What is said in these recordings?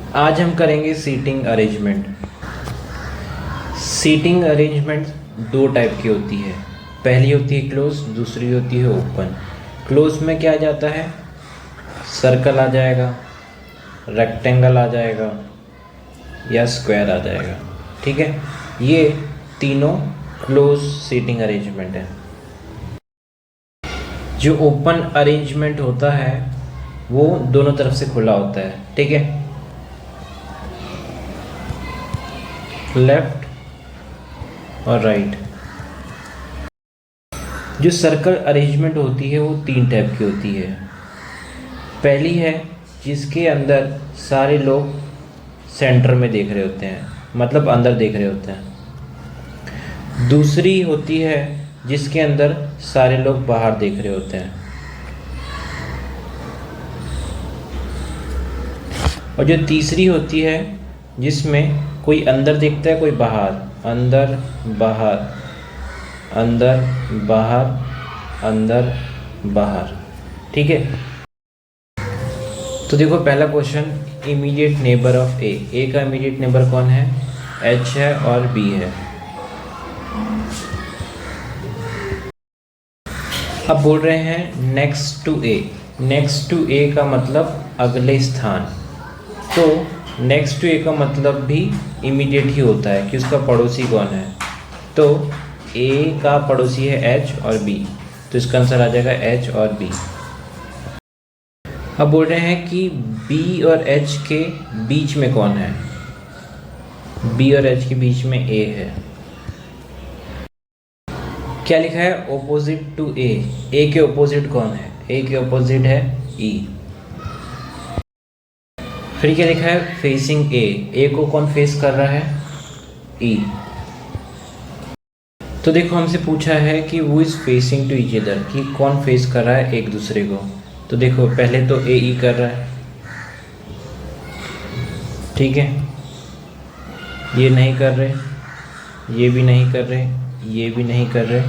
आज हम करेंगे सीटिंग अरेंजमेंट। सीटिंग अरेंजमेंट दो टाइप की होती है। पहली होती है क्लोज, दूसरी होती है ओपन। क्लोज में क्या आ जाता है? सर्कल आ जाएगा, रेक्टेंगल आ जाएगा या स्क्वायर आ जाएगा। ठीक है, ये तीनों क्लोज सीटिंग अरेंजमेंट है। जो ओपन अरेंजमेंट होता है वो दोनों तरफ से खुला होता है। ठीक है, लेफ्ट और राइट। जो सर्कल अरेंजमेंट होती है वो तीन टाइप की होती है। पहली है जिसके अंदर सारे लोग सेंटर में देख रहे होते हैं, मतलब अंदर देख रहे होते हैं। दूसरी होती है जिसके अंदर सारे लोग बाहर देख रहे होते हैं। और जो तीसरी होती है जिसमें कोई अंदर देखता है, कोई बाहर, अंदर बाहर, अंदर बाहर, अंदर बाहर। ठीक है, तो देखो पहला question, immediate neighbour of A. A का इमीडिएट नेबर कौन है? एच है और बी है। अब बोल रहे हैं next to A. Next to A का मतलब अगले स्थान। तो नेक्स्ट टू ए का मतलब भी इमीडिएट ही होता है कि उसका पड़ोसी कौन है। तो ए का पड़ोसी है एच और बी, तो इसका आंसर आ जाएगा एच और बी। अब बोल रहे हैं कि बी और एच के बीच में कौन है? बी और एच के बीच में ए है। क्या लिखा है? ऑपोजिट टू ए। ए के ऑपोजिट कौन है? ए के ऑपोजिट है ई। फिर क्या लिखा है? फेसिंग ए। ए को कौन फेस कर रहा है? ई। तो देखो हमसे पूछा है कि वो is facing to each other, कि कौन फेस कर रहा है एक दूसरे को। तो देखो पहले तो ए ई कर रहा है, ठीक है, ये नहीं कर रहे, ये भी नहीं कर रहे, ये भी नहीं कर रहे,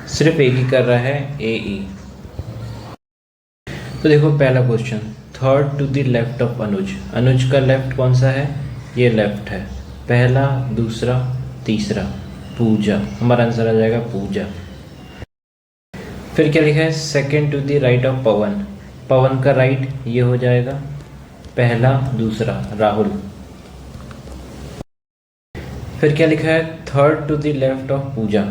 सिर्फ एक ही कर रहा है, ए ई। तो देखो पहला question, third to the left of Anuj. Anuj का लेफ्ट कौन सा है? ये लेफ्ट है। पहला, दूसरा, तीसरा, पूजा। हमारा आंसर आ जाएगा पूजा। फिर क्या लिखा है? Second to the right of Pawan. Pawan का राइट ये हो जाएगा, पहला, दूसरा, राहुल। फिर क्या लिखा है? Third to the left of Pooja.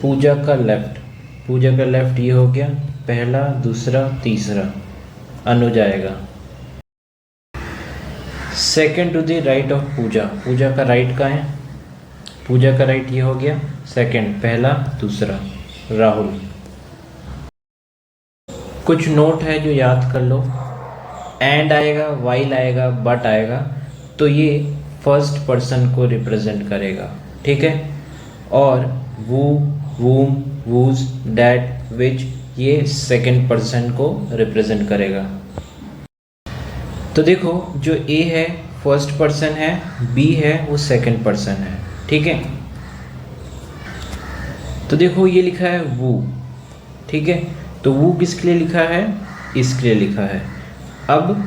Pooja का लेफ्ट, पूजा का लेफ्ट ये हो गया, पहला, दूसरा, तीसरा, अनुज आएगा। Second to the right of Pooja. Pooja का राइट का है, पूजा का राइट ये हो गया, सेकंड, पहला, दूसरा, राहुल। कुछ नोट है जो याद कर लो। एंड आएगा, वाइल आएगा, बट आएगा, तो ये फर्स्ट पर्सन को रिप्रेजेंट करेगा। ठीक है, और वो, वूम, वूज, डैट, विच, ये सेकंड पर्सन को रिप्रेजेंट करेगा। तो देखो जो ए है फर्स्ट पर्सन है, बी है वो सेकंड पर्सन है। ठीक है, तो देखो ये लिखा है वो, ठीक है, तो वो किसके लिए लिखा है? इसके लिए लिखा है। अब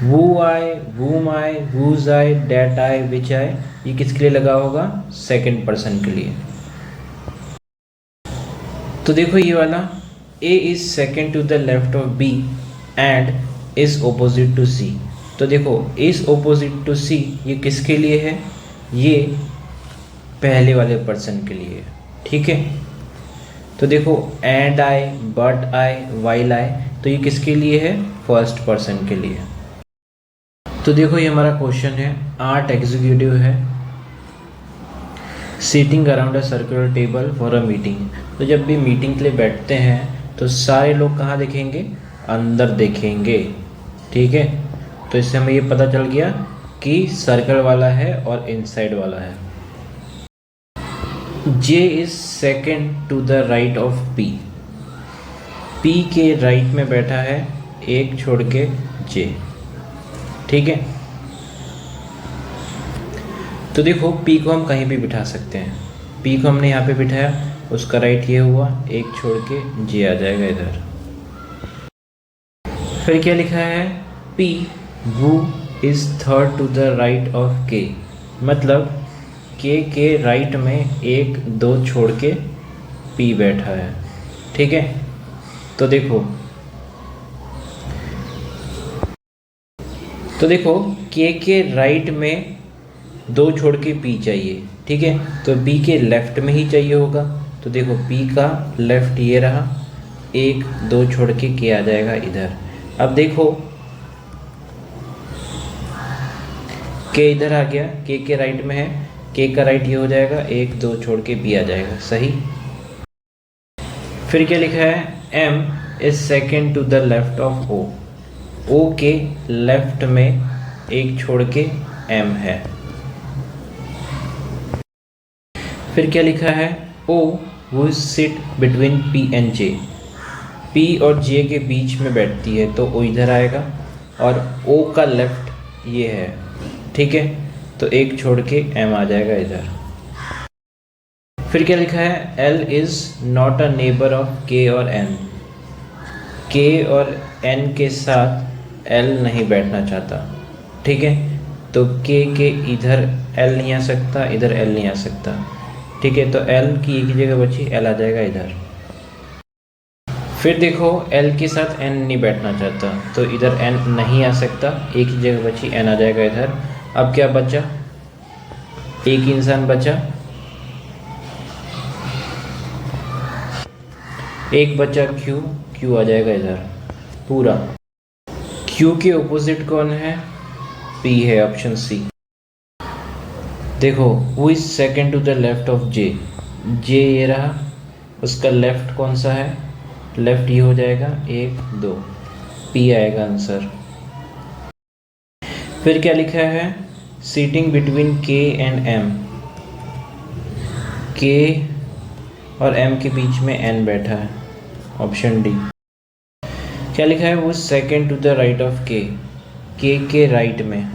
वो आए, वूम आए, वूज आए, डैट आए, विच आए, ये किसके लिए लगा होगा? सेकंड पर्सन के लिए। तो देखो ये वाला, A is second to the left of B and is opposite to C. तो देखो इज ओपोजिट टू सी ये किसके लिए है? ये पहले वाले पर्सन के लिए। ठीक है, तो देखो एंड आए, बट आए, वाइल आए, तो ये किसके लिए है? फर्स्ट पर्सन के लिए। तो देखो ये हमारा क्वेश्चन है, 8 एग्जीक्यूटिव है seating around a circular table for a meeting. तो जब भी मीटिंग के लिए बैठते हैं तो सारे लोग कहाँ देखेंगे? अंदर देखेंगे। ठीक है, तो इससे हमें ये पता चल गया कि सर्कल वाला है और इनसाइड वाला है। J is second to the right of P. P के राइट में बैठा है, एक छोड़ के जे। ठीक है, तो देखो पी को हम कहीं भी बिठा सकते हैं। पी को हमने यहाँ पे बिठाया, उसका राइट ये हुआ, एक छोड़ के जे आ जाएगा इधर। फिर क्या लिखा है? P वो is third to the right of K, मतलब के राइट में एक दो छोड़ के पी बैठा है। ठीक है, तो देखो के राइट में दो छोड़ के पी चाहिए। ठीक है, तो बी के लेफ्ट में ही चाहिए होगा। तो देखो पी का लेफ्ट ये रहा, एक दो छोड़ के आ जाएगा इधर। अब देखो के इधर आ गया, के राइट में है, के का राइट ये हो जाएगा, एक दो छोड़ के बी आ जाएगा। सही। फिर क्या लिखा है, M is second to the left of O, O के लेफ्ट में एक छोड़ के एम है। फिर क्या लिखा है, ओ वो sit between P and J, P और जे के बीच में बैठती है, तो ओ इधर आएगा और ओ का लेफ्ट ये है। ठीक है, तो एक छोड़ के एम आ जाएगा इधर। फिर क्या लिखा है, L is not a neighbour of के और एन, के और एन के साथ एल नहीं बैठना चाहता। ठीक है, तो के इधर एल नहीं आ सकता, इधर एल नहीं आ सकता। ठीक है, तो एल की एक ही जगह बची, एल आ जाएगा इधर। फिर देखो एल के साथ एन नहीं बैठना चाहता, तो इधर एन नहीं आ सकता, एक ही जगह बची, एन आ जाएगा इधर। अब क्या बचा, एक इंसान बचा, एक बचा क्यू आ जाएगा इधर पूरा। क्यू के ऑपोजिट कौन है, पी है, ऑप्शन सी। देखो वो is second to the left of J, J ये रहा, उसका लेफ्ट कौन सा है, लेफ्ट ये हो जाएगा, एक दो, पी आएगा आंसर। फिर क्या लिखा है, सीटिंग बिटवीन के एंड एम, के और एम के बीच में एन बैठा है, ऑप्शन डी। क्या लिखा है, वो second to the right of K right में,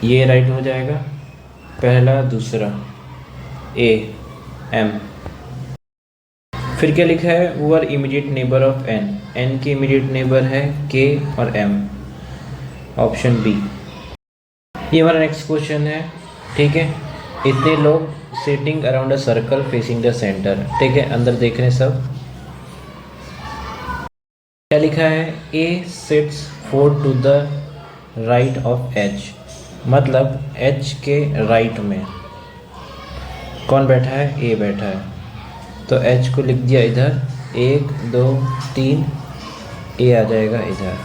ये राइट हो जाएगा, पहला दूसरा, ए एम। फिर क्या लिखा है, वो are immediate neighbour of N, N के इमीडिएट नेबर है के और एम, ऑप्शन बी। ये हमारा नेक्स्ट क्वेश्चन है। ठीक है, इतने लोग sitting around a circle facing the centre. ठीक है, अंदर देख रहे हैं सब। क्या लिखा है, A sits four to the right of H, मतलब एच के राइट में कौन बैठा है, ए बैठा है, तो एच को लिख दिया इधर, एक दो तीन, ए आ जाएगा इधर।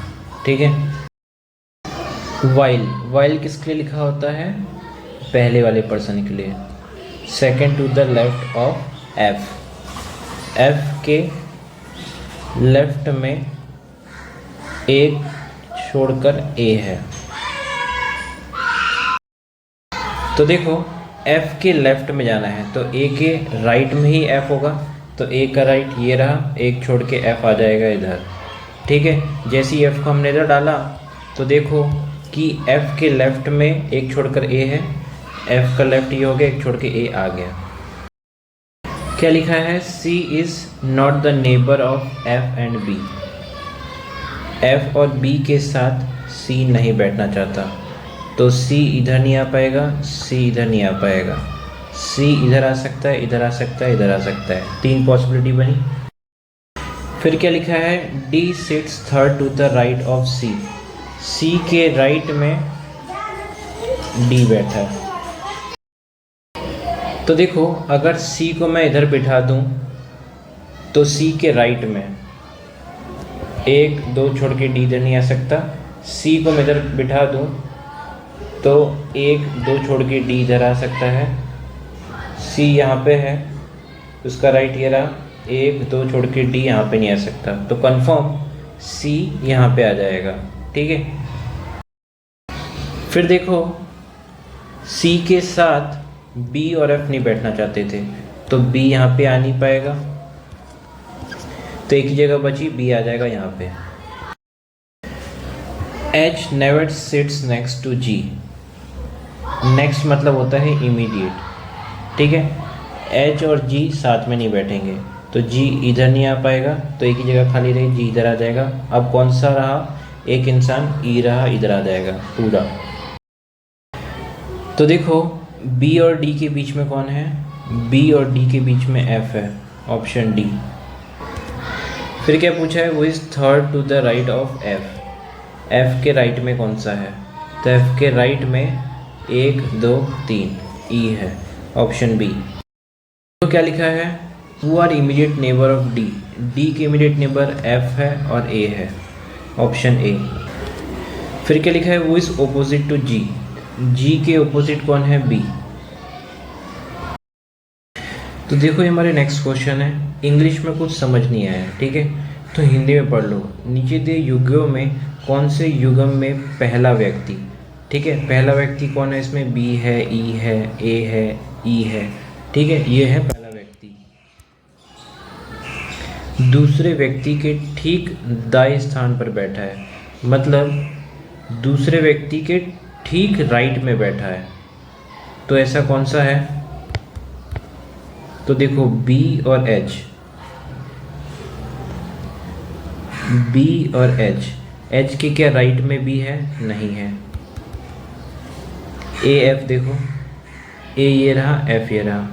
ठीक है, वाइल किसके लिए लिखा होता है, पहले वाले पर्सन के लिए, second to the left of F, F के लेफ्ट में एक छोड़कर ए है। तो देखो F के लेफ्ट में जाना है, तो A के राइट में ही F होगा, तो A का राइट ये रहा, एक छोड़ के F आ जाएगा इधर। ठीक है, जैसे ही F को हमने इधर डाला तो देखो कि F के लेफ्ट में एक छोड़कर A है, F का लेफ्ट ये हो गया, एक छोड़ के A आ गया। क्या लिखा है, C is not the neighbour of F and B, F और B के साथ C नहीं बैठना चाहता, तो C इधर नहीं आ पाएगा, C इधर नहीं आ पाएगा, C इधर आ सकता है, इधर आ सकता है, इधर आ सकता है, तीन पॉसिबिलिटी बनी। फिर क्या लिखा है, D sits third to the right of C, C के राइट में D बैठा है। तो देखो अगर C को मैं इधर बिठा दूं तो C के राइट में एक दो छोड़ के D इधर नहीं आ सकता, C को मैं इधर बिठा दूं तो एक दो छोड़ के D इधर आ सकता है, C यहाँ पे है, उसका राइट ये रहा, एक दो छोड़ के D यहाँ पे नहीं आ सकता, तो कंफर्म C यहाँ पे आ जाएगा। ठीक है, फिर देखो C के साथ B और F नहीं बैठना चाहते थे, तो B यहाँ पे आ नहीं पाएगा, तो एक ही जगह बची, B आ जाएगा यहाँ पे। H never sits next to G, next मतलब होता है इमीडिएट। ठीक है, H और G साथ में नहीं बैठेंगे, तो G इधर नहीं आ पाएगा, तो एक ही जगह खाली रही, G इधर आ जाएगा। अब कौन सा रहा, एक इंसान ई रहा, इधर आ जाएगा पूरा। तो देखो बी और डी के बीच में कौन है, बी और डी के बीच में एफ है, ऑप्शन डी। फिर क्या पूछा है, वो is third to the right of F, F के राइट में कौन सा है, तो एफ के राइट में 1 2 3 ई है, ऑप्शन बी। तो क्या लिखा है, who are immediate neighbour of D, D के इमीडिएट नेबर एफ है और ए है, ऑप्शन ए। फिर क्या लिखा है, वो is opposite to ji, G के ओपोजिट कौन है, बी। तो देखो ये हमारे नेक्स्ट क्वेश्चन है, इंग्लिश में कुछ समझ नहीं आया, ठीक है, तो हिंदी में पढ़ लो। नीचे दिए युगों में कौन से युगम में पहला व्यक्ति, ठीक है, पहला व्यक्ति कौन है, इसमें बी है, ई है, ए है, ई है, ठीक है, ये है पहला व्यक्ति। दूसरे व्यक्ति के ठीक दाएं स्थान पर बैठा है, मतलब दूसरे व्यक्ति के ठीक राइट में बैठा है, तो ऐसा कौन सा है, तो देखो बी और एच, बी और एच के क्या राइट में बी है, नहीं है। ए एफ देखो, ए ये रहा, एफ ये रहा,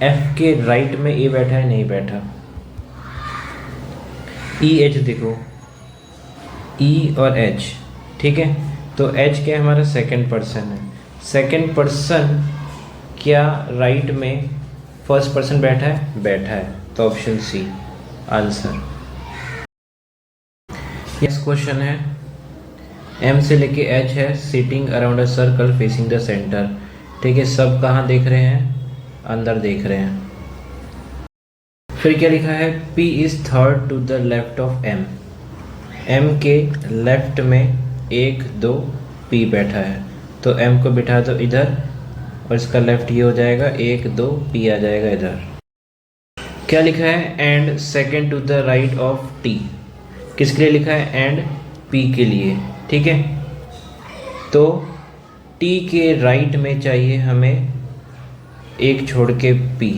एफ के राइट में ए बैठा है, नहीं बैठा। ई एच देखो, ई और एच, ठीक है, तो एच क्या है, हमारा सेकंड पर्सन है, सेकंड पर्सन क्या राइट में फर्स्ट पर्सन बैठा है, बैठा है, तो option C answer. Next question है, एम से लेके एच है, sitting around a circle facing the centre, ठीक है, सब कहाँ देख रहे हैं, अंदर देख रहे हैं। फिर क्या लिखा है, P is third to the left of M, M के लेफ्ट में 1 2 P बैठा है, तो M को बिठा दो इधर और इसका लेफ्ट ये हो जाएगा, 1 2 P आ जाएगा इधर। क्या लिखा है, and second to the right of T, किसके लिए लिखा है, एंड P के लिए, ठीक है, तो T के राइट में चाहिए हमें एक छोड़ के P,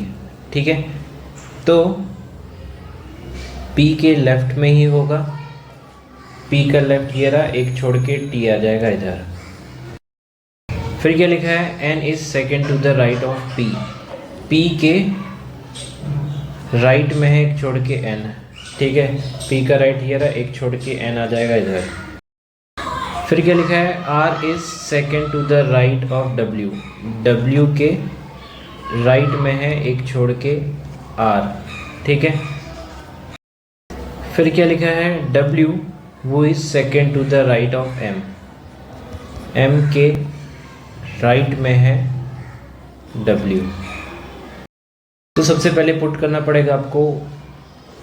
ठीक है, तो P के लेफ्ट में ही होगा, P का लेफ्ट ये रहा, एक छोड़ के T आ जाएगा इधर। फिर क्या लिखा है, N is second to the right of P, P के राइट में है, एक छोड़ के N, ठीक है, P का राइट ये रहा, एक छोड़ के N आ जाएगा इधर। फिर क्या लिखा है, R is second to the right of W, W के राइट में है, एक छोड़ के R, ठीक है। फिर क्या लिखा है, W वो is second to the right of M, M के राइट में है W। तो सबसे पहले पुट करना पड़ेगा आपको,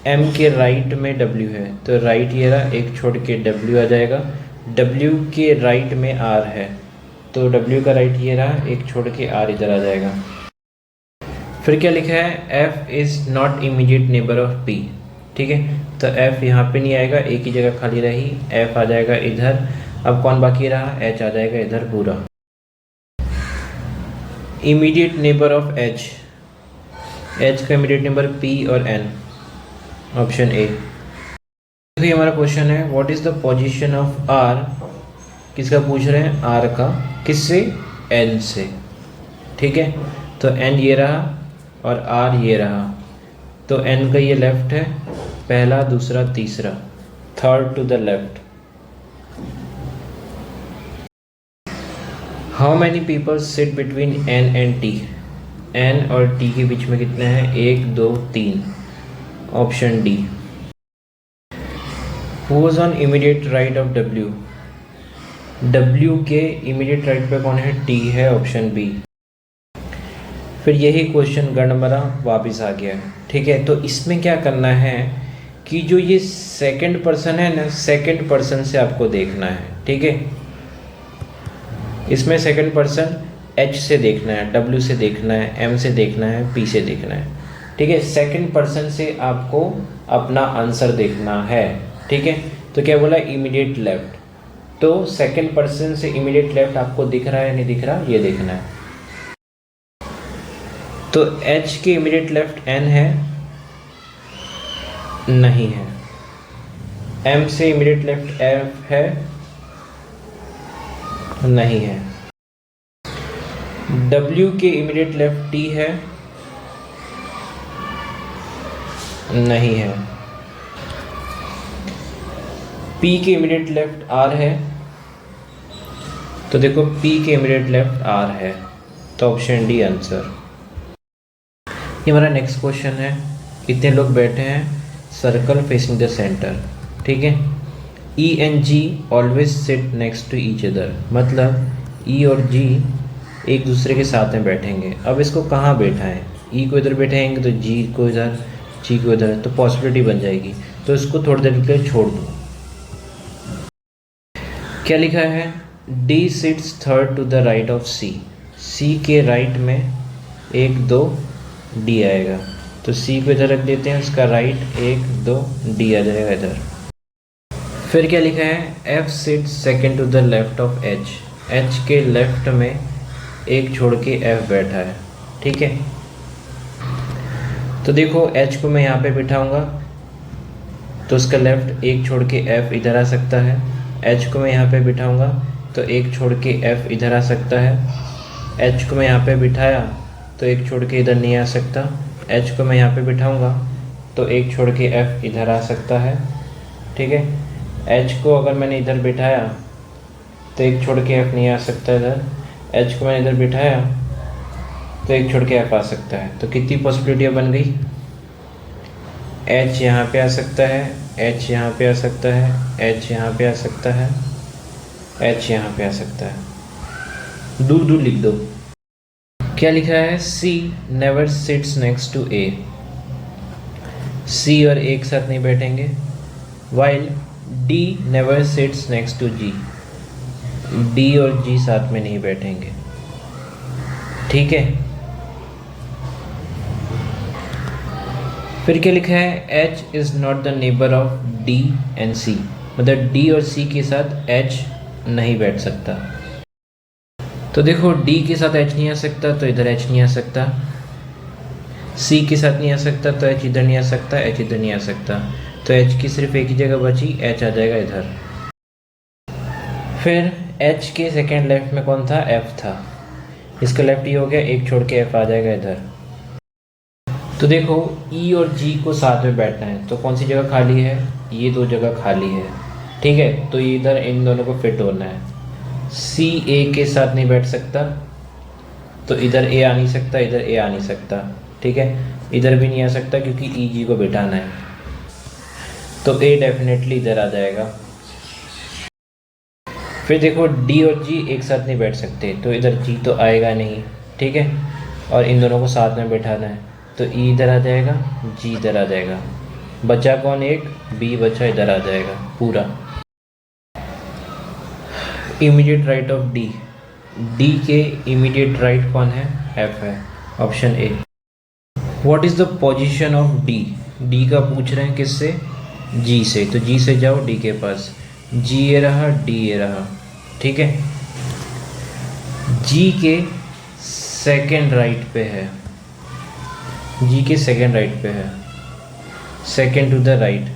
M के राइट में W है, तो राइट ये रहा, एक छोड़ के W आ जाएगा, W के राइट में R है, तो W का राइट ये रहा, एक छोड़ के R इधर आ जाएगा। फिर क्या लिखा है, F is not immediate neighbour of P, ठीक है, तो F यहाँ पे नहीं आएगा, एक ही जगह खाली रही, F आ जाएगा इधर। अब कौन बाकी रहा, H आ जाएगा इधर पूरा। Immediate neighbour of H, H का इमीडिएट नेबर P और N, ऑप्शन ए। तो ये हमारा क्वेश्चन है, what is the position of R, किसका पूछ रहे हैं, R का, किससे, N से, ठीक है, तो N ये रहा और R ये रहा, तो N का ये लेफ्ट है, पहला दूसरा तीसरा, third to the left. How many people sit between N and T, N और T के बीच में कितने हैं, 1 2 3, option D. Who was on immediate right of W, W के इमीडिएट राइट पे कौन है, T है, ऑप्शन बी। फिर यही क्वेश्चन गड़बड़ा वापस आ गया, ठीक है, तो इसमें क्या करना है कि जो ये सेकंड पर्सन है ना, सेकंड पर्सन से आपको देखना है, ठीक है, इसमें सेकंड पर्सन H से देखना है, W से देखना है, M से देखना है, P से देखना है, ठीक है, सेकंड पर्सन से आपको अपना आंसर देखना है, ठीक है। तो क्या बोला, इमीडिएट लेफ्ट, तो सेकंड पर्सन से इमीडिएट लेफ्ट आपको दिख रहा है नहीं दिख रहा, ये देखना है। तो H के इमीडिएट लेफ्ट N है, नहीं है, एम से इमीडिएट लेफ्ट एफ है? नहीं है। डब्ल्यू के इमीडिएट लेफ्ट टी है? नहीं है। पी के इमीडिएट लेफ्ट आर है? तो देखो पी के इमीडिएट लेफ्ट आर है, तो ऑप्शन डी आंसर। ये हमारा नेक्स्ट क्वेश्चन है। इतने लोग बैठे हैं सर्कल फेसिंग द सेंटर, ठीक है। E and G always sit next to each other, मतलब ई और जी एक दूसरे के साथ में बैठेंगे। अब इसको कहाँ बैठाएं? ई को इधर बैठाएंगे तो जी को इधर, जी को इधर, तो पॉसिबिलिटी बन जाएगी। तो इसको थोड़ी देर के लिए छोड़ दो। क्या लिखा है? D sits third to the right of C. C के राइट में 1 2 डी आएगा, तो सी को इधर रख देते हैं, उसका राइट 1 2 डी आ जाएगा इधर। फिर क्या लिखा है? F sits second to the left of H. H के लेफ्ट में एक छोड़ के एफ बैठा है, ठीक है। तो देखो एच को मैं यहाँ पे बिठाऊंगा तो उसका लेफ्ट एक छोड़ के एफ इधर आ सकता है। एच को मैं यहाँ पे बिठाऊंगा तो एक छोड़ के एफ इधर आ सकता है। एच को मैं यहाँ पे बिठाया तो एक छोड़ के इधर नहीं आ सकता। एच को मैं यहाँ पे बिठाऊंगा तो एक छोड़ के एफ इधर आ सकता है, ठीक है। एच को अगर मैंने इधर बिठाया तो एक छोड़ के एफ नहीं आ सकता इधर। एच को मैंने इधर बिठाया तो एक छोड़ के एफ आ सकता है। तो कितनी पॉसिबिलिटियाँ बन गई? एच यहाँ पे आ सकता है, एच यहाँ पे आ सकता है, एच यहाँ पे आ सकता है, एच यहाँ पे आ सकता है। दूर दूर लिख दो। क्या लिखा है? C never sits next to A. C और ए एक साथ नहीं बैठेंगे। While D never sits next to G. D और जी साथ में नहीं बैठेंगे, ठीक है। फिर क्या लिखा है? H is not the neighbour of D and C, मतलब D और C के साथ H नहीं बैठ सकता। तो देखो D के साथ H नहीं आ सकता तो इधर H नहीं आ सकता, C के साथ नहीं आ सकता तो H इधर नहीं आ सकता, H इधर नहीं आ सकता, तो H की सिर्फ एक ही जगह बची, H आ जाएगा इधर। फिर H के सेकेंड लेफ्ट में कौन था? F था। इसका लेफ्ट ये हो गया, एक छोड़ के F आ जाएगा इधर। तो देखो E और G को साथ में बैठना है तो कौन सी जगह खाली है? ये 2 जगह खाली है, ठीक है। तो ये इधर इन दोनों को फिट होना है। C A के साथ नहीं बैठ सकता तो इधर A आ नहीं सकता, इधर A आ नहीं सकता, ठीक है। इधर भी नहीं आ सकता क्योंकि E G को बिठाना है, तो A डेफिनेटली इधर आ जाएगा। फिर देखो D और G एक साथ नहीं बैठ सकते तो इधर G तो आएगा नहीं, ठीक है। और इन दोनों को साथ में बैठाना है तो E इधर आ जाएगा, G इधर आ जाएगा। बचा कौन? एक B बचा, इधर आ जाएगा पूरा। Immediate right of D। D के इमीडिएट राइट कौन है? F है, option A. What is the position of D? D का पूछ रहे हैं किससे? G से, तो G से जाओ D के पास। G ये रहा, D ये रहा, ठीक है। G के सेकेंड राइट पे है, G के सेकेंड राइट पे है, सेकेंड टू द राइट,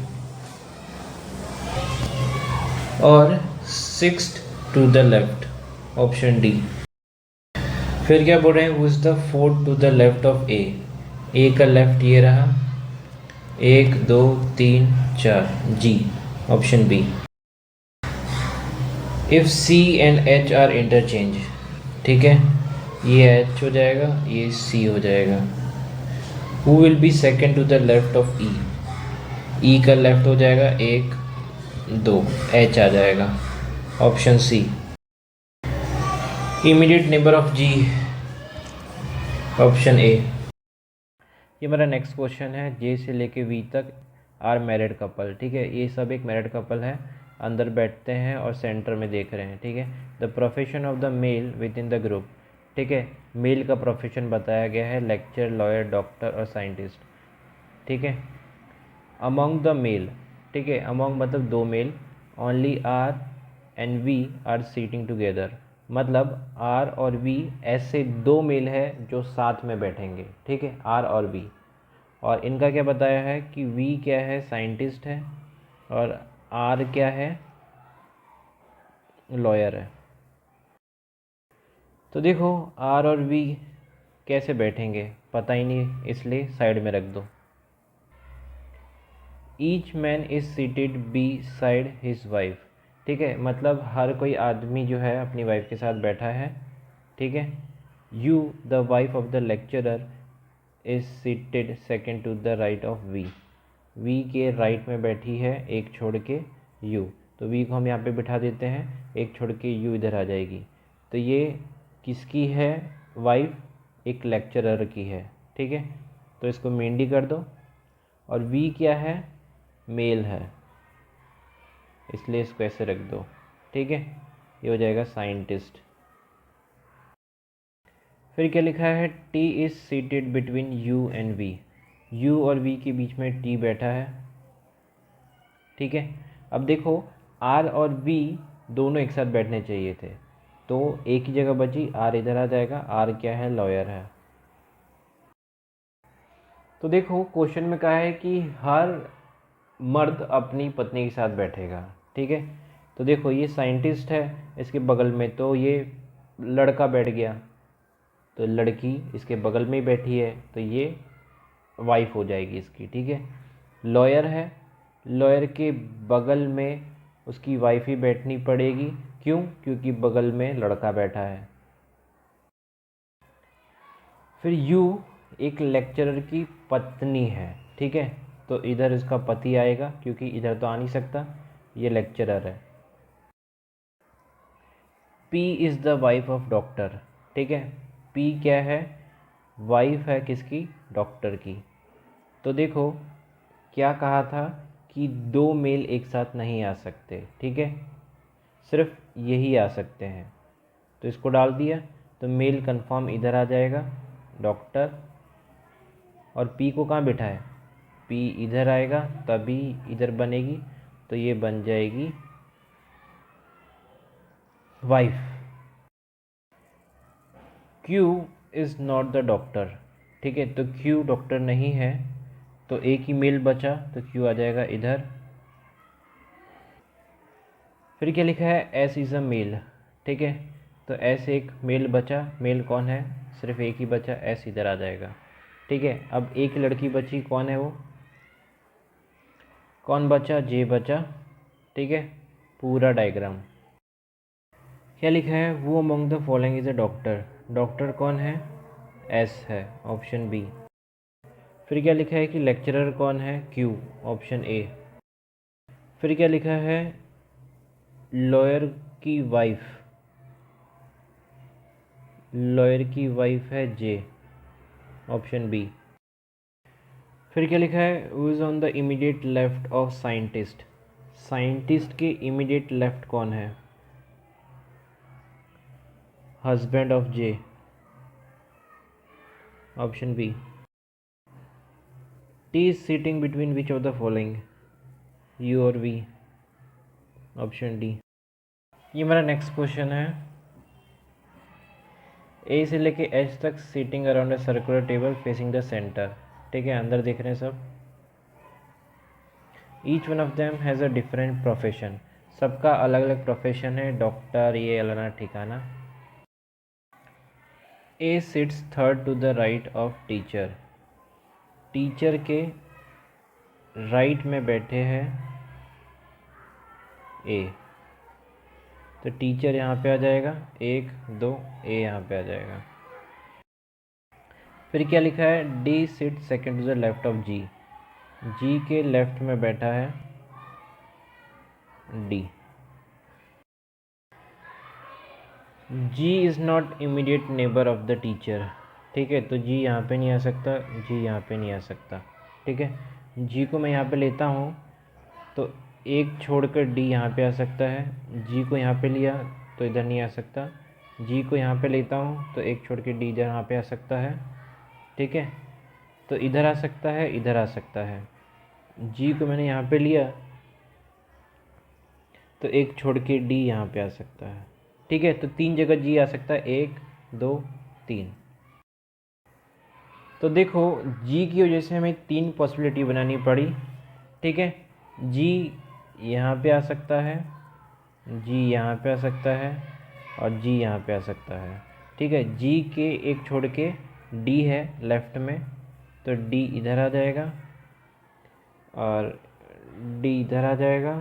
और sixth to the left, option D. फिर क्या बोल रहे हैं? Who is the fourth to the left of A? A का लेफ्ट ये रहा, 1 2 3 4, G, option B. If C and H are interchange, ठीक है, ये एच हो जाएगा, ये सी हो जाएगा। Who will be second to the left of E? E का लेफ्ट हो जाएगा 1 2, एच आ जाएगा, option C. Immediate neighbour of G, option A. ये मेरा नेक्स्ट क्वेश्चन है। जे से लेके वी तक आर मैरिड कपल, ठीक है। ये सब एक मैरिड कपल है, अंदर बैठते हैं और सेंटर में देख रहे हैं, ठीक है। The profession of the mail with in the group, ठीक है। मेल का प्रोफेशन बताया गया है लेक्चर, लॉयर, डॉक्टर और साइंटिस्ट, ठीक है। अमॉन्ग द मेल, ठीक है, अमॉन्ग मतलब 2 male, only R and V are sitting together, मतलब आर और वी ऐसे 2 मेल है जो साथ में बैठेंगे, ठीक है, आर और वी। और इनका क्या बताया है कि वी क्या है? साइंटिस्ट है, और आर क्या है, लॉयर है। तो देखो आर और वी कैसे बैठेंगे पता ही नहीं, इसलिए साइड में रख दो। Each man is seated beside his wife, ठीक है, मतलब हर कोई आदमी जो है अपनी वाइफ के साथ बैठा है, ठीक है। U the wife of the lecturer is seated second to the right of V, V के राइट में बैठी है एक छोड़ के यू, तो वी को हम यहाँ पे बिठा देते हैं, एक छोड़ के यू इधर आ जाएगी। तो ये किसकी है वाइफ, एक लेक्चरर की है, ठीक है। तो इसको मेंढी कर दो। और वी क्या है, मेल है, इसलिए इसको ऐसे रख दो, ठीक है। ये हो जाएगा साइंटिस्ट। फिर क्या लिखा है, T is seated between U and V, U और वी के बीच में टी बैठा है, ठीक है। अब देखो आर और वी दोनों एक साथ बैठने चाहिए थे, तो एक ही जगह बची, आर इधर आ जाएगा, आर क्या है, लॉयर है। तो देखो क्वेश्चन में कहा है कि हर मर्द अपनी पत्नी के साथ बैठेगा, ठीक है। तो देखो ये साइंटिस्ट है, इसके बगल में तो ये लड़का बैठ गया, तो लड़की इसके बगल में ही बैठी है, तो ये वाइफ हो जाएगी इसकी, ठीक है। लॉयर है, लॉयर के बगल में उसकी वाइफ ही बैठनी पड़ेगी, क्यों, क्योंकि बगल में लड़का बैठा है। फिर यू एक लेक्चरर की पत्नी है, ठीक है, तो इधर इसका पति आएगा, क्योंकि इधर तो आ नहीं सकता, ये लेक्चरर है। P is the wife of doctor, ठीक है, पी क्या है, वाइफ है किसकी, डॉक्टर की। तो देखो क्या कहा था कि दो मेल एक साथ नहीं आ सकते, ठीक है, सिर्फ यही आ सकते हैं, तो इसको डाल दिया, तो मेल कंफर्म इधर आ जाएगा डॉक्टर, और पी को कहाँ बिठा है, पी इधर आएगा तभी इधर बनेगी, तो ये बन जाएगी wife. Q is not the doctor, ठीक है, तो क्यू डॉक्टर नहीं है, तो एक ही मेल बचा, तो क्यू आ जाएगा इधर। फिर क्या लिखा है, एस इज़ अ मेल, ठीक है, तो एस एक मेल बचा, मेल कौन है, सिर्फ एक ही बचा, एस इधर आ जाएगा, ठीक है। अब एक लड़की बची, कौन है वो, कौन बचा, जे बचा, ठीक है। पूरा डायग्राम क्या लिखा है, वो among the following is a doctor, doctor कौन है, एस है, ऑप्शन बी। फिर क्या लिखा है कि लेक्चरर कौन है, क्यू, ऑप्शन ए। फिर क्या लिखा है, लॉयर की वाइफ, लॉयर की वाइफ है जे, ऑप्शन बी। फिर क्या लिखा है, who is on the immediate left of scientist, scientist के इमीडिएट लेफ्ट कौन है, husband of J, option B. T is sitting between which of the following, U और वी, ऑप्शन डी। ये मेरा नेक्स्ट क्वेश्चन है, ए से लेके एच तक sitting around a circular table facing the centre, ठीक है, अंदर देख रहे हैं सब। Each one of them has a different profession, सबका अलग अलग प्रोफेशन है, डॉक्टर ये अलाना ठिकाना। A sits third to the right of teacher, teacher के राइट में बैठे हैं ए, तो टीचर यहाँ पे आ जाएगा, एक दो, ए यहाँ पे आ जाएगा। फिर क्या लिखा है, D sit second to the left of G, G के लेफ्ट में बैठा है D. G is not immediate neighbour of the teacher, ठीक है, तो जी यहाँ पे नहीं आ सकता, जी यहाँ पे नहीं आ सकता, ठीक है। जी को मैं यहाँ पे लेता हूँ, तो एक छोड़कर डी यहाँ पे आ सकता है, जी को यहाँ पे लिया तो इधर नहीं आ सकता, जी को यहाँ पे लेता हूँ तो एक छोड़ के डी इधर यहाँ पे आ सकता है, ठीक है। तो इधर आ सकता है, इधर आ सकता है, जी को मैंने यहाँ पे लिया तो एक छोड़ के डी यहाँ पे आ सकता है, ठीक है। तो तीन जगह जी आ सकता है, एक दो तीन। तो देखो जी की वजह से हमें तीन पॉसिबिलिटी बनानी पड़ी, ठीक है। जी यहाँ पे आ सकता है, जी यहाँ पे आ सकता है, और जी यहाँ पे आ सकता है। ठीक है, जी के एक छोड़ के डी है लेफ्ट में, तो डी इधर आ जाएगा और डी इधर आ जाएगा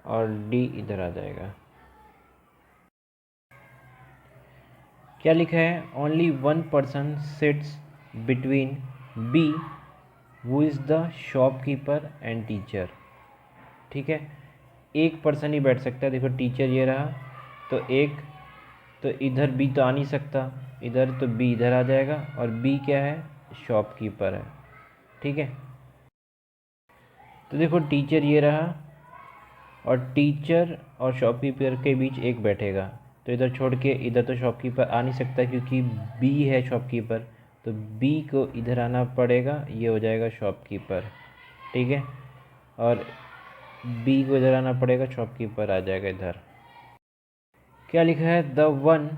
और डी इधर आ जाएगा। क्या लिखा है? Only one person sits between B who is the shopkeeper and teacher. ठीक है, एक पर्सन ही बैठ सकता है। देखो टीचर ये रहा, तो एक, तो इधर बी तो आ नहीं सकता इधर, तो बी इधर आ जाएगा, और बी क्या है? शॉपकीपर है। ठीक है, तो देखो टीचर ये रहा, और टीचर और शॉपकीपर के बीच एक बैठेगा, तो इधर छोड़ के इधर तो शॉपकीपर आ नहीं सकता क्योंकि बी है शॉपकीपर, तो बी को इधर आना पड़ेगा, ये हो जाएगा शॉपकीपर। ठीक है, और बी को इधर आना पड़ेगा, शॉपकीपर आ जाएगा इधर। क्या लिखा है? The one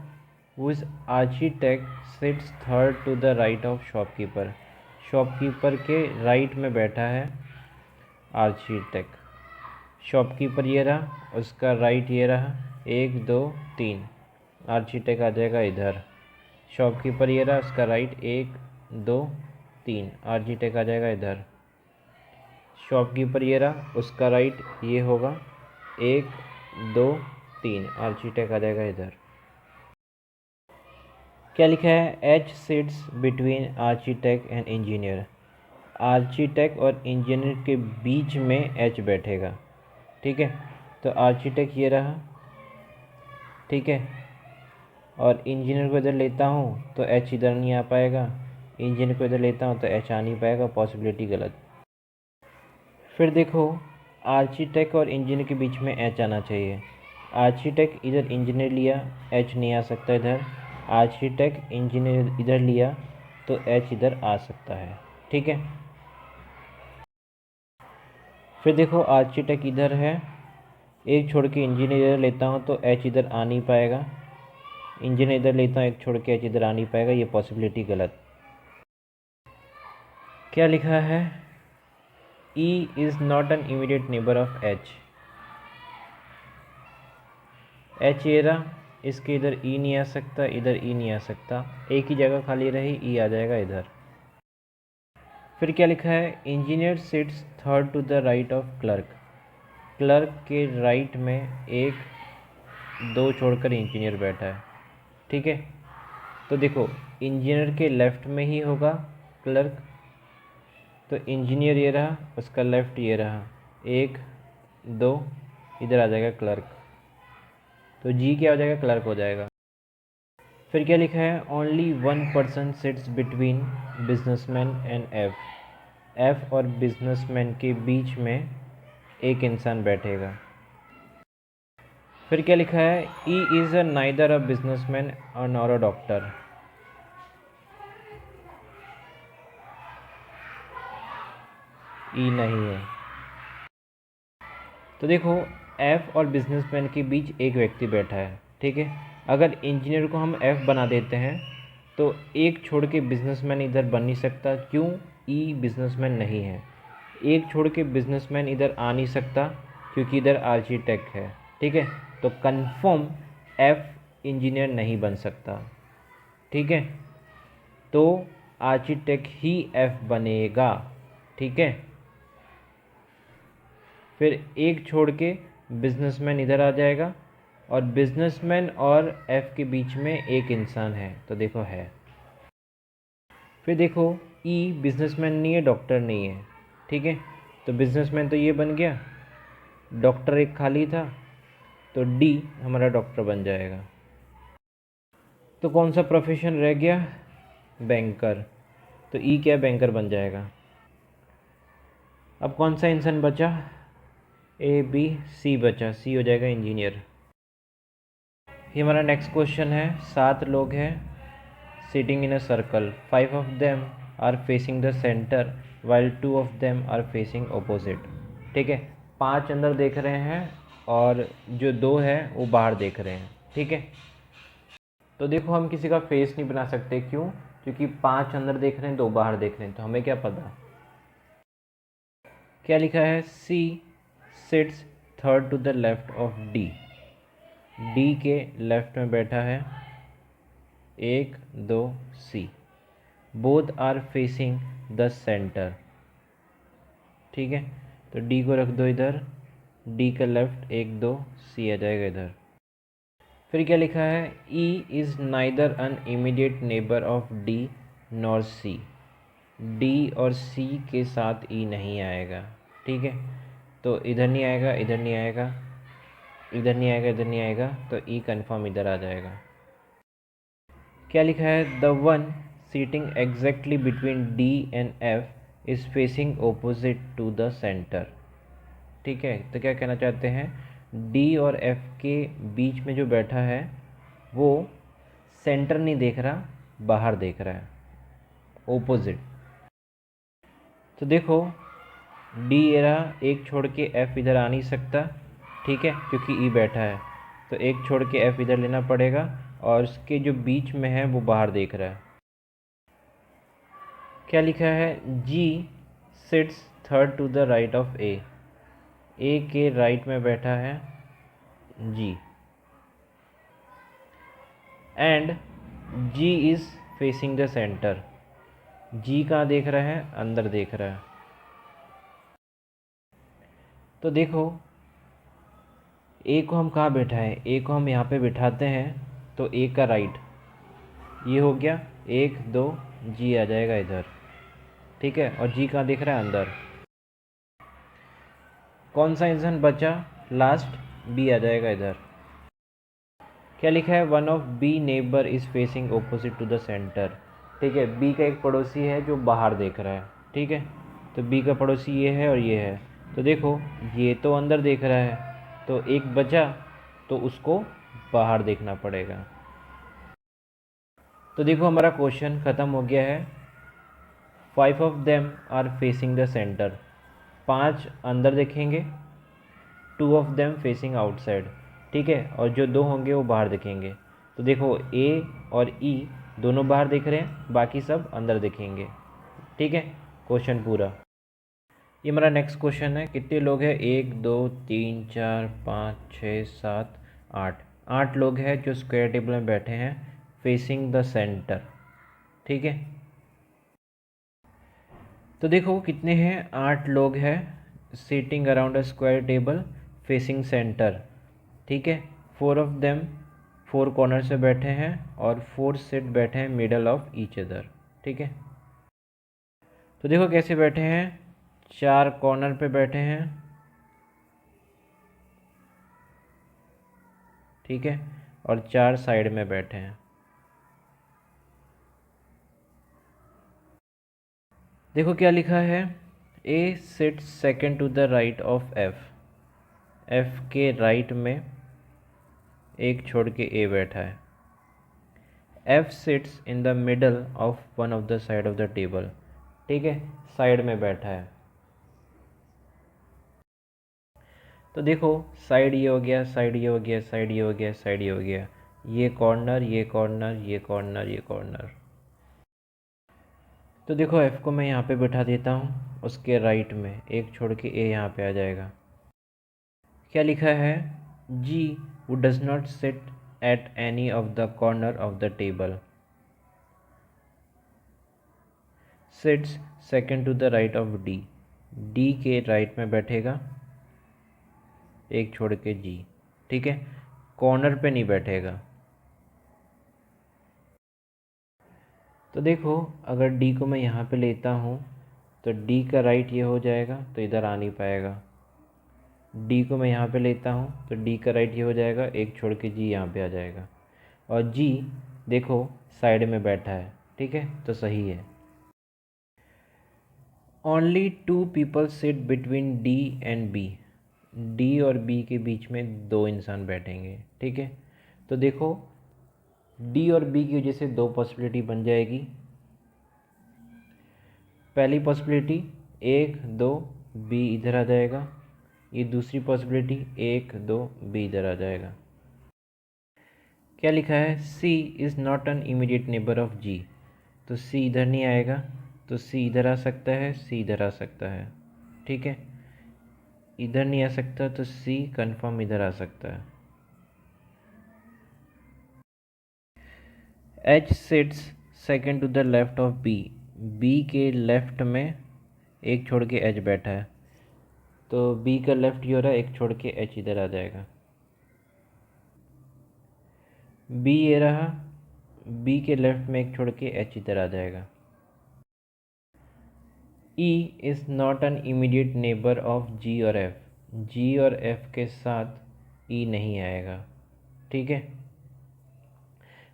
who is architect sits third to the right of shopkeeper. Shopkeeper के राइट में बैठा है आर्किटेक्ट। शॉपकीपर ये रहा, उसका राइट ये रहा, 1 2 3, आर्किटेक्ट आ जाएगा इधर। शॉपकीपर ये रहा, उसका राइट 1 2 3, आर्किटेक्ट आ जाएगा इधर। शॉपकीपर ये रहा, उसका राइट ये होगा 1 2 3, आर्किटेक्ट आ जाएगा इधर। क्या लिखा है? H sits between architect and engineer. Architect और इंजीनियर के बीच में एच बैठेगा। ठीक है, तो आर्किटेक्ट ये रहा, ठीक है, और इंजीनियर को इधर लेता हूँ तो एच इधर नहीं आ पाएगा, इंजीनियर को इधर लेता हूँ तो एच आ नहीं पाएगा, पॉसिबिलिटी गलत। फिर देखो आर्किटेक्ट और इंजीनियर के बीच में एच आना चाहिए। आर्किटेक्ट इधर इंजीनियर लिया, एच नहीं आ सकता इधर। आर्किटेक्ट इंजीनियर इधर लिया तो एच इधर आ सकता है। ठीक है, फिर देखो आर्किटेक्ट इधर है, एक छोड़ के इंजीनियर इधर लेता हूँ तो एच इधर आ नहीं पाएगा, इंजीनियर इधर लेता हूँ एक छोड़ के एच इधर आ नहीं पाएगा, ये पॉसिबिलिटी गलत। क्या लिखा है? E is not an immediate neighbour of H। H ये रहा, इसके इधर E नहीं आ सकता, इधर E नहीं आ सकता, एक ही जगह खाली रही, E आ जाएगा इधर। फिर क्या लिखा है? Engineer sits third to the right of clerk. Clerk के राइट में 1 2 छोड़कर इंजीनियर बैठा है। ठीक है, तो देखो इंजीनियर के लेफ्ट में ही होगा क्लर्क, तो इंजीनियर ये रहा, उसका लेफ्ट ये रहा, 1 2, इधर आ जाएगा क्लर्क, तो जी क्या हो जाएगा? क्लर्क हो जाएगा। फिर क्या लिखा है? Only one person sits between businessman and F. F और बिजनेसमैन के बीच में एक इंसान बैठेगा। फिर क्या लिखा है? E is a neither a businessman और नॉर अ डॉक्टर। ई नहीं है। तो देखो एफ और बिजनेसमैन के बीच एक व्यक्ति बैठा है। ठीक है, अगर इंजीनियर को हम एफ बना देते हैं तो एक छोड़ के बिजनेसमैन इधर बन नहीं सकता, क्यों? ई बिजनेसमैन नहीं है। एक छोड़ के बिजनेसमैन इधर आ नहीं सकता क्योंकि इधर आर्किटेक्ट है। ठीक है, तो कंफर्म एफ इंजीनियर नहीं बन सकता। ठीक है, तो आर्किटेक्ट ही एफ बनेगा। ठीक है, फिर एक छोड़ के बिजनेसमैन इधर आ जाएगा, और बिजनेसमैन और एफ के बीच में एक इंसान है, तो देखो है। फिर देखो ई बिजनेसमैन नहीं है, डॉक्टर नहीं है। ठीक है, तो बिजनेसमैन तो ये बन गया, डॉक्टर एक खाली था, तो डी हमारा डॉक्टर बन जाएगा। तो कौन सा प्रोफेशन रह गया? बैंकर, तो ई क्या? बैंकर बन जाएगा। अब कौन सा इंसान बचा? ए बी सी बचा, सी हो जाएगा इंजीनियर। ये हमारा नेक्स्ट क्वेश्चन है। 7 लोग हैं sitting in a circle, 5 of them are facing the centre while 2 of them are facing opposite. ठीक है, 5 अंदर देख रहे हैं और जो 2 है वो बाहर देख रहे हैं। ठीक है, तो देखो हम किसी का फेस नहीं बना सकते, क्यों? क्योंकि 5 अंदर देख रहे हैं, 2 बाहर देख रहे हैं, तो हमें क्या पता। क्या लिखा है? C sits third to the left of D, D के लेफ्ट में बैठा है 1 2 C, both are facing the centre. ठीक है, तो डी को रख दो इधर, डी का लेफ्ट 1 2, सी आ जाएगा इधर। फिर क्या लिखा है, E is neither an immediate neighbour of D nor C, D और सी के साथ ई नहीं आएगा। ठीक है, तो इधर नहीं आएगा, इधर नहीं आएगा, इधर नहीं आएगा, इधर नहीं आएगा, तो ई कन्फर्म इधर आ जाएगा। क्या लिखा है, the one sitting exactly between D and F is facing opposite to the centre. ठीक है, तो क्या कहना चाहते हैं, डी और एफ के बीच में जो बैठा है वो सेंटर नहीं देख रहा, बाहर देख रहा है, ओपोजिट। तो देखो डी एरा एक छोड़ के एफ इधर आ नहीं सकता, ठीक है, क्योंकि ई बैठा है, तो एक छोड़ के एफ इधर लेना पड़ेगा, और उसके जो बीच में है वो बाहर देख रहा है। क्या लिखा है, G sits third to the right of A के राइट में बैठा है G, and G is facing the centre, G कहाँ देख रहा है, अंदर देख रहा है। तो देखो ए को हम कहाँ बैठाएं, ए को हम यहाँ पे बिठाते हैं, तो ए का राइट ये हो गया 1 2, जी आ जाएगा इधर। ठीक है, और जी कहाँ दिख रहा है, अंदर। कौन सा इंसान बचा लास्ट, बी आ जाएगा इधर। क्या लिखा है, one of B neighbour is facing opposite to the centre. ठीक है, बी का एक पड़ोसी है जो बाहर देख रहा है। ठीक है, तो बी का पड़ोसी ये है और ये है, तो देखो ये तो अंदर देख रहा है, तो एक बचा, तो उसको बाहर देखना पड़ेगा। तो देखो हमारा क्वेश्चन ख़त्म हो गया है। 5 of them are facing the centre, 5 अंदर देखेंगे, 2 ऑफ देम फेसिंग आउटसाइड। ठीक है, और जो 2 होंगे वो बाहर दिखेंगे। तो देखो ए और ई दोनों बाहर दिख रहे हैं, बाकी सब अंदर दिखेंगे। ठीक है, क्वेश्चन पूरा। ये हमारा नेक्स्ट क्वेश्चन है, कितने लोग हैं, 1 2 3 4 5 6 7 8, 8 लोग हैं जो स्क्वायर टेबल में बैठे हैं फेसिंग द सेंटर। ठीक है, तो देखो कितने हैं, 8 लोग हैं sitting around a square table facing centre. ठीक है, 4 ऑफ देम 4 कॉर्नर से बैठे हैं और 4 सिट बैठे हैं मिडल ऑफ ईच अदर। ठीक है, तो देखो कैसे बैठे हैं, 4 कॉर्नर पे बैठे हैं। ठीक है, और 4 साइड में बैठे हैं। देखो क्या लिखा है, A sit second to the right of F, F के राइट में एक छोड़ के ए बैठा है। F sits in the middle of one of the side of the table. ठीक है, साइड में बैठा है। तो देखो साइड ये हो गया, साइड ये हो गया, साइड ये हो गया, साइड ये हो गया, ये कॉर्नर, ये कॉर्नर, ये कॉर्नर, ये कॉर्नर। तो देखो एफ को मैं यहाँ पे बैठा देता हूँ, उसके राइट में एक छोड़ के ए यहाँ पे आ जाएगा। क्या लिखा है, जी who does not sit at any of the corner of the table sits second to the right of D, D के राइट में बैठेगा एक छोड़ के जी। ठीक है, कॉर्नर पे नहीं बैठेगा। तो देखो अगर डी को मैं यहाँ पे लेता हूँ तो डी का राइट ये हो जाएगा, तो इधर आ नहीं पाएगा। डी को मैं यहाँ पे लेता हूँ तो डी का राइट ये हो जाएगा, एक छोड़ के जी यहाँ पे आ जाएगा, और जी देखो साइड में बैठा है। ठीक है, तो सही है। Only 2 people sit between D and B, D और बी के बीच में 2 इंसान बैठेंगे। ठीक है, तो देखो डी और बी की वजह से 2 पॉसिबिलिटी बन जाएगी। पहली पॉसिबिलिटी 1 2 बी इधर आ जाएगा, ये दूसरी पॉसिबिलिटी 1 2 बी इधर आ जाएगा। क्या लिखा है, C is not an immediate neighbour of G, तो सी इधर नहीं आएगा, तो सी इधर आ सकता है, सी इधर आ सकता है। ठीक है, इधर नहीं आ सकता, तो सी कंफर्म इधर आ सकता है। H sits second to the left of B, B के लेफ्ट में एक छोड़ के एच बैठा है, तो बी का लेफ्ट ये हो रहा है, एक छोड़ के एच इधर आ जाएगा। बी ये रहा, बी के लेफ्ट में एक छोड़ के एच इधर आ जाएगा। E is not an immediate neighbour of G और एफ, जी और एफ के साथ ई नहीं आएगा। ठीक है,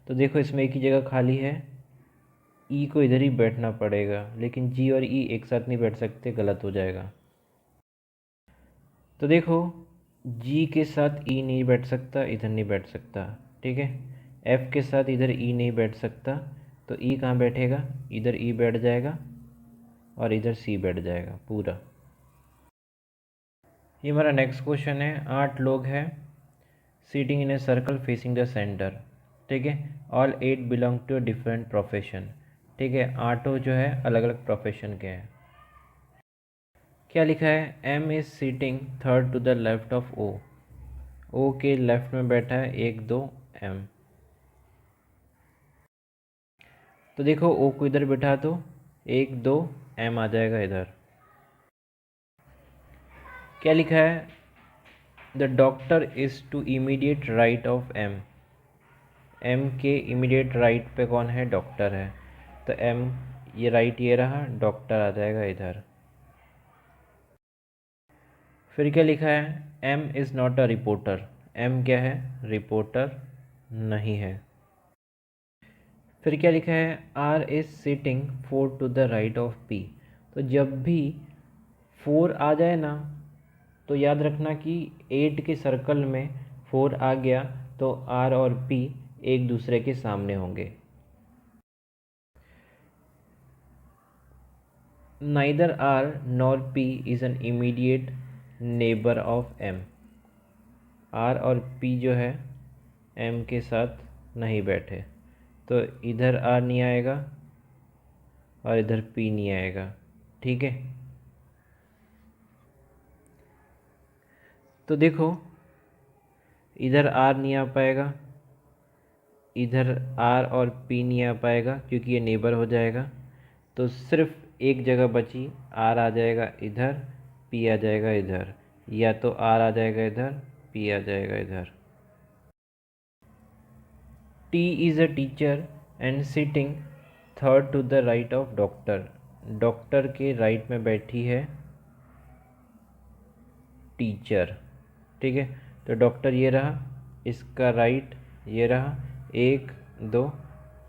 तो देखो इसमें एक ही जगह खाली है, ई को इधर ही बैठना पड़ेगा, लेकिन जी और ई एक साथ नहीं बैठ सकते, गलत हो जाएगा। तो देखो जी के साथ ई नहीं बैठ सकता, इधर नहीं बैठ सकता। ठीक है, एफ के साथ इधर ई नहीं बैठ सकता, तो ई कहाँ बैठेगा, इधर ई बैठ जाएगा और इधर सी बैठ जाएगा पूरा। ये हमारा नेक्स्ट क्वेश्चन है। 8 लोग हैं sitting in a circle facing the centre. ठीक है, all 8 belong to different profession. ठीक है, आठों जो है अलग अलग प्रोफेशन के हैं। क्या लिखा है, M is sitting third to the left of O, O के लेफ्ट में बैठा है 1 2 एम। तो देखो ओ को इधर बैठा दो, 1 2 एम आ जाएगा इधर। क्या लिखा है, the doctor is to immediate right of M, M के इमीडिएट राइट पे कौन है, डॉक्टर है, तो एम ये राइट ये रहा, डॉक्टर आ जाएगा इधर। फिर क्या लिखा है, M is not a reporter, M क्या है, रिपोर्टर नहीं है। फिर क्या लिखा है, R is sitting 4 to the right of P, तो जब भी 4 आ जाए ना, तो याद रखना कि 8 के सर्कल में 4 आ गया तो आर और पी एक दूसरे के सामने होंगे। Neither R nor P is an immediate neighbour of M, R और पी जो है एम के साथ नहीं बैठे, तो इधर आर नहीं आएगा और इधर पी नहीं आएगा। ठीक है, तो देखो इधर आर नहीं आ पाएगा, इधर आर और पी नहीं आ पाएगा क्योंकि ये नेबर हो जाएगा, तो सिर्फ एक जगह बची, आर आ जाएगा इधर, पी आ जाएगा इधर, या तो आर आ जाएगा इधर, पी आ जाएगा इधर। T is a teacher and sitting third to the right of doctor, doctor के राइट में बैठी है टीचर। ठीक है, तो डॉक्टर ये रहा, इसका राइट ये रहा, 1 2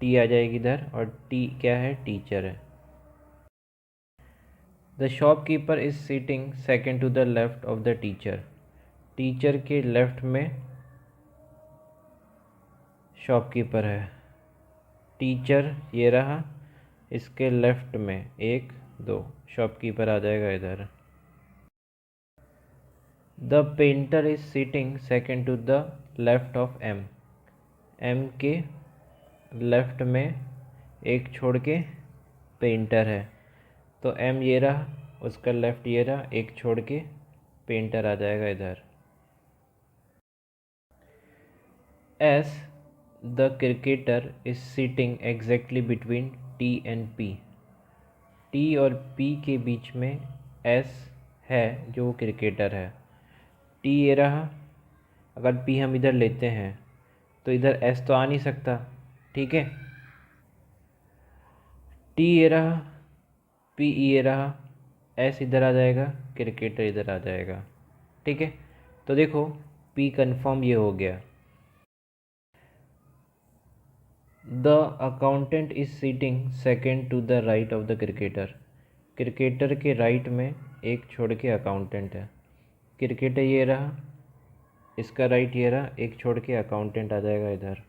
टी आ जाएगी इधर, और टी क्या है, टीचर है। The shopkeeper is sitting second to the left of the teacher, teacher के लेफ्ट में शॉपकीपर है, टीचर ये रहा, इसके लेफ्ट में 1 2 शॉपकीपर आ जाएगा इधर। The painter is sitting second to the left of M, M के लेफ्ट में एक छोड़ के पेंटर है, तो एम ये रहा, उसका लेफ्ट ये रहा, एक छोड़ के पेंटर आ जाएगा इधर। S the cricketer is sitting exactly between T and P, T और पी के बीच में एस है जो क्रिकेटर है, टी ये रहा, अगर पी हम इधर लेते हैं तो इधर एस तो आ नहीं सकता। ठीक है, टी ये रहा, पी ये रहा, एस इधर आ जाएगा, क्रिकेटर इधर आ जाएगा। ठीक है, तो देखो पी कंफर्म ये हो गया। The accountant is sitting second to the right of the cricketer, cricketer के राइट में एक छोड़ के अकाउंटेंट है, क्रिकेटर ये रहा, इसका राइट ये रहा, एक छोड़ के अकाउंटेंट आ जाएगा इधर।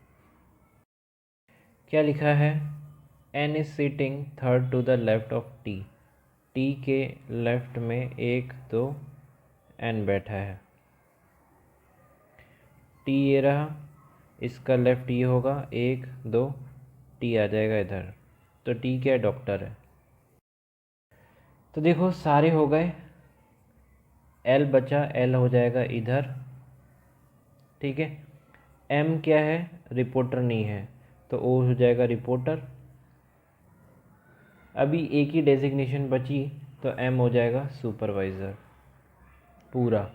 क्या लिखा है, N is sitting third to the left of T, T के लेफ्ट में 1 2 एन बैठा है, टी ये रहा, इसका लेफ्ट ये होगा, 1 2 टी आ जाएगा इधर, तो टी क्या डॉक्टर है। तो देखो सारे हो गए, एल बचा, एल हो जाएगा इधर, ठीक है। एम क्या है, रिपोर्टर नहीं है, तो ओ हो जाएगा रिपोर्टर। अभी एक ही डेजिग्नेशन बची, तो एम हो जाएगा सुपरवाइज़र पूरा।